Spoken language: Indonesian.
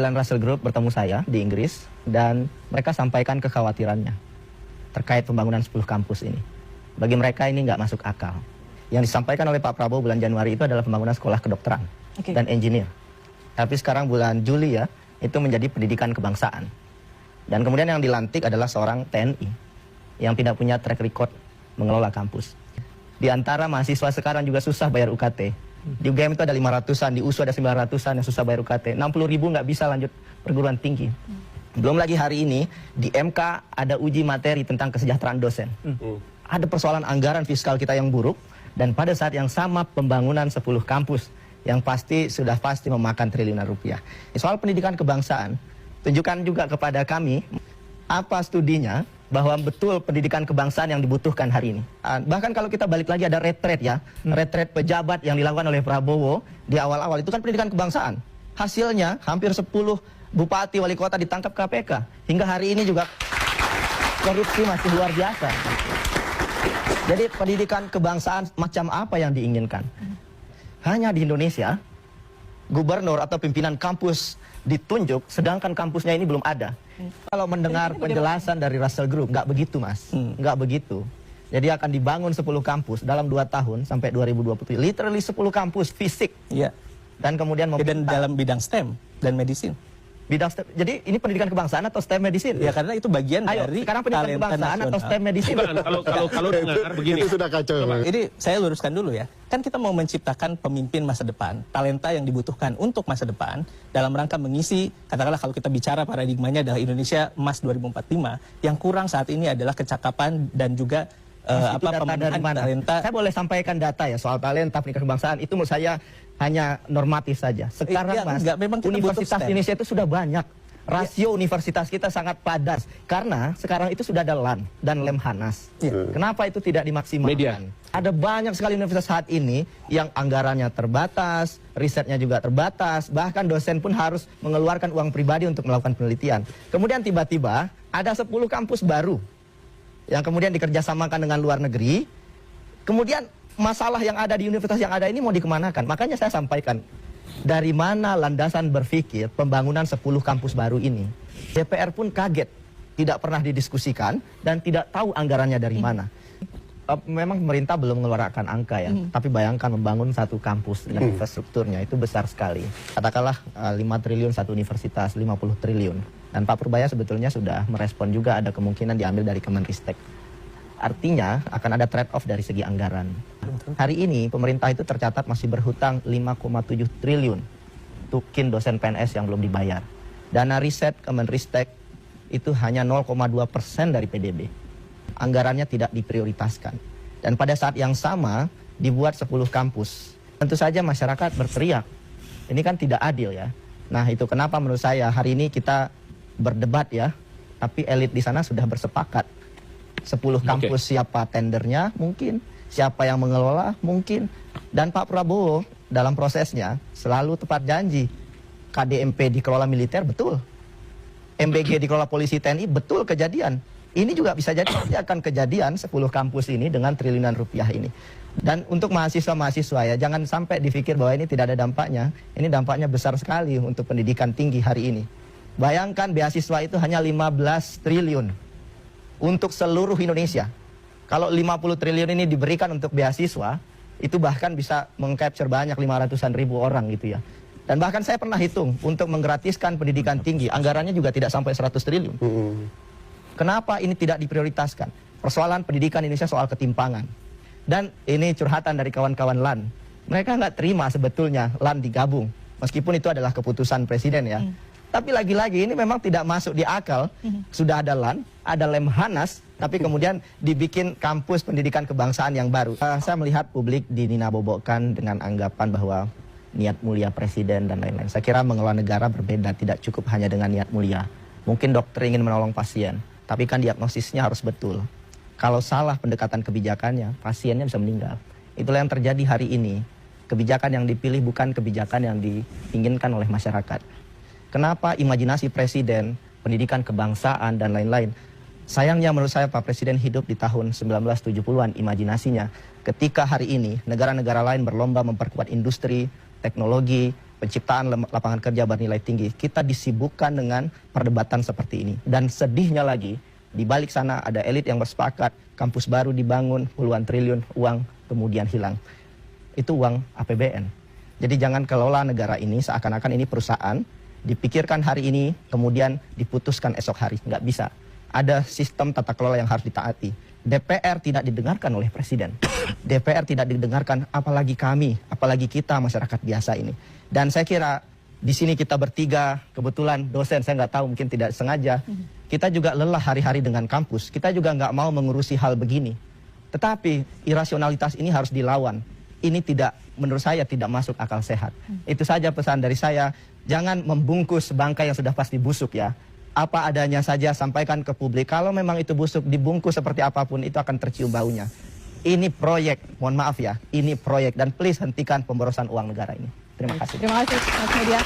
perwakilan Russell Group bertemu saya di Inggris dan mereka sampaikan kekhawatirannya terkait pembangunan 10 kampus ini. Bagi mereka ini nggak masuk akal. Yang disampaikan oleh Pak Prabowo bulan Januari itu adalah pembangunan sekolah kedokteran dan engineer. Tapi sekarang bulan Juli ya, itu menjadi pendidikan kebangsaan. Dan kemudian yang dilantik adalah seorang TNI yang tidak punya track record mengelola kampus. Di antara mahasiswa sekarang juga susah bayar UKT. Di UGM itu ada 500-an, di USU ada 900-an yang susah bayar UKT. 60.000 nggak bisa lanjut perguruan tinggi. Belum lagi hari ini, di MK ada uji materi tentang kesejahteraan dosen. Ada persoalan anggaran fiskal kita yang buruk, dan pada saat yang sama pembangunan 10 kampus yang sudah pasti memakan triliunan rupiah. Soal pendidikan kebangsaan, tunjukkan juga kepada kami apa studinya bahwa betul pendidikan kebangsaan yang dibutuhkan hari ini. Bahkan kalau kita balik lagi ada retret ya, retret pejabat yang dilakukan oleh Prabowo di awal-awal itu kan pendidikan kebangsaan. Hasilnya hampir 10 bupati wali kota ditangkap KPK. Hingga hari ini juga korupsi masih luar biasa. Jadi pendidikan kebangsaan macam apa yang diinginkan? Hanya di Indonesia, gubernur atau pimpinan kampus ditunjuk, sedangkan kampusnya ini belum ada. Kalau mendengar penjelasan dari Russell Group, nggak begitu mas, nggak begitu. Jadi akan dibangun 10 kampus dalam 2 tahun sampai 2027, literally 10 kampus fisik. Iya. Dan kemudian dan dalam bidang STEM dan medicine. Bidang STEM. Jadi ini pendidikan kebangsaan atau STEM medicine? Ya karena itu bagian dari sekarang pendidikan kebangsaan nasional. Atau STEM medicine. Kalau dengar begini. Itu sudah kacau. Ini saya luruskan dulu ya. Kan kita mau menciptakan pemimpin masa depan, talenta yang dibutuhkan untuk masa depan dalam rangka mengisi, katakanlah kalau kita bicara paradigmanya adalah Indonesia Emas 2045, yang kurang saat ini adalah kecakapan dan juga pemenuhan talenta. Saya boleh sampaikan data ya soal talenta pendidikan kebangsaan itu menurut saya hanya normatif saja. Sekarang mas, universitas Indonesia itu sudah banyak. Rasio universitas kita sangat padat karena sekarang itu sudah ada LAN dan Lemhanas. Kenapa itu tidak dimaksimalkan? Ada banyak sekali universitas saat ini yang anggarannya terbatas, risetnya juga terbatas, bahkan dosen pun harus mengeluarkan uang pribadi untuk melakukan penelitian. Kemudian tiba-tiba ada 10 kampus baru yang kemudian dikerjasamakan dengan luar negeri. Kemudian masalah yang ada di universitas yang ada ini mau dikemanakan? Makanya saya sampaikan, dari mana landasan berpikir pembangunan 10 kampus baru ini? DPR pun kaget, tidak pernah didiskusikan dan tidak tahu anggarannya dari mana. Memang pemerintah belum mengeluarkan angka ya, tapi bayangkan membangun satu kampus dengan infrastrukturnya itu besar sekali. Katakanlah 5 triliun satu universitas, 50 triliun. Dan Pak Purbaya sebetulnya sudah merespon juga ada kemungkinan diambil dari Kemenristek. Artinya akan ada trade-off dari segi anggaran. Hari ini pemerintah itu tercatat masih berhutang 5,7 triliun untuk dosen PNS yang belum dibayar. Dana riset Kemenristek itu hanya 0,2% dari PDB. Anggarannya tidak diprioritaskan. Dan pada saat yang sama dibuat 10 kampus. Tentu saja masyarakat berteriak. Ini kan tidak adil ya. Nah itu kenapa menurut saya hari ini kita berdebat ya. Tapi elit di sana sudah bersepakat. 10 kampus siapa tendernya mungkin, siapa yang mengelola mungkin. Dan Pak Prabowo dalam prosesnya selalu tepat janji. KDMP dikelola militer betul. MBG dikelola polisi TNI betul kejadian. Ini juga bisa jadi akan kejadian 10 kampus ini dengan triliunan rupiah ini. Dan untuk mahasiswa-mahasiswa ya jangan sampai dipikir bahwa ini tidak ada dampaknya. Ini dampaknya besar sekali untuk pendidikan tinggi hari ini. Bayangkan beasiswa itu hanya 15 triliun. Untuk seluruh Indonesia. Kalau 50 triliun ini diberikan untuk beasiswa, itu bahkan bisa mengcapture banyak 500-an ribu orang gitu ya. Dan bahkan saya pernah hitung, untuk menggratiskan pendidikan tinggi, anggarannya juga tidak sampai 100 triliun. Kenapa ini tidak diprioritaskan? Persoalan pendidikan Indonesia soal ketimpangan. Dan ini curhatan dari kawan-kawan LAN. Mereka nggak terima sebetulnya LAN digabung. Meskipun itu adalah keputusan presiden ya. Tapi lagi-lagi ini memang tidak masuk di akal. Sudah ada LAN, ada Lemhanas, tapi kemudian dibikin kampus pendidikan kebangsaan yang baru. Saya melihat publik dinabobokkan dengan anggapan bahwa niat mulia presiden dan lain-lain. Saya kira mengelola negara berbeda, tidak cukup hanya dengan niat mulia. Mungkin dokter ingin menolong pasien, tapi kan diagnosisnya harus betul. Kalau salah pendekatan kebijakannya, pasiennya bisa meninggal. Itulah yang terjadi hari ini. Kebijakan yang dipilih bukan kebijakan yang diinginkan oleh masyarakat. Kenapa imajinasi presiden, pendidikan kebangsaan, dan lain-lain. Sayangnya menurut saya Pak Presiden hidup di tahun 1970-an imajinasinya. Ketika hari ini negara-negara lain berlomba memperkuat industri, teknologi, penciptaan lapangan kerja bernilai tinggi, kita disibukkan dengan perdebatan seperti ini. Dan sedihnya lagi, di balik sana ada elit yang bersepakat, kampus baru dibangun, puluhan triliun uang kemudian hilang. Itu uang APBN. Jadi jangan kelola negara ini seakan-akan ini perusahaan, dipikirkan hari ini, kemudian diputuskan esok hari. Nggak bisa. Ada sistem tata kelola yang harus ditaati. DPR tidak didengarkan oleh Presiden. DPR tidak didengarkan, apalagi kami, apalagi kita masyarakat biasa ini. Dan saya kira di sini kita bertiga, kebetulan dosen, saya nggak tahu mungkin tidak sengaja, kita juga lelah hari-hari dengan kampus. Kita juga nggak mau mengurusi hal begini. Tetapi irasionalitas ini harus dilawan. Ini tidak, menurut saya tidak masuk akal sehat. Itu saja pesan dari saya. Jangan membungkus bangkai yang sudah pasti busuk ya. Apa adanya saja sampaikan ke publik. Kalau memang itu busuk, dibungkus seperti apapun, itu akan tercium baunya. Ini proyek, mohon maaf ya, ini proyek. Dan please hentikan pemborosan uang negara ini. Terima kasih. Terima kasih Mas Media.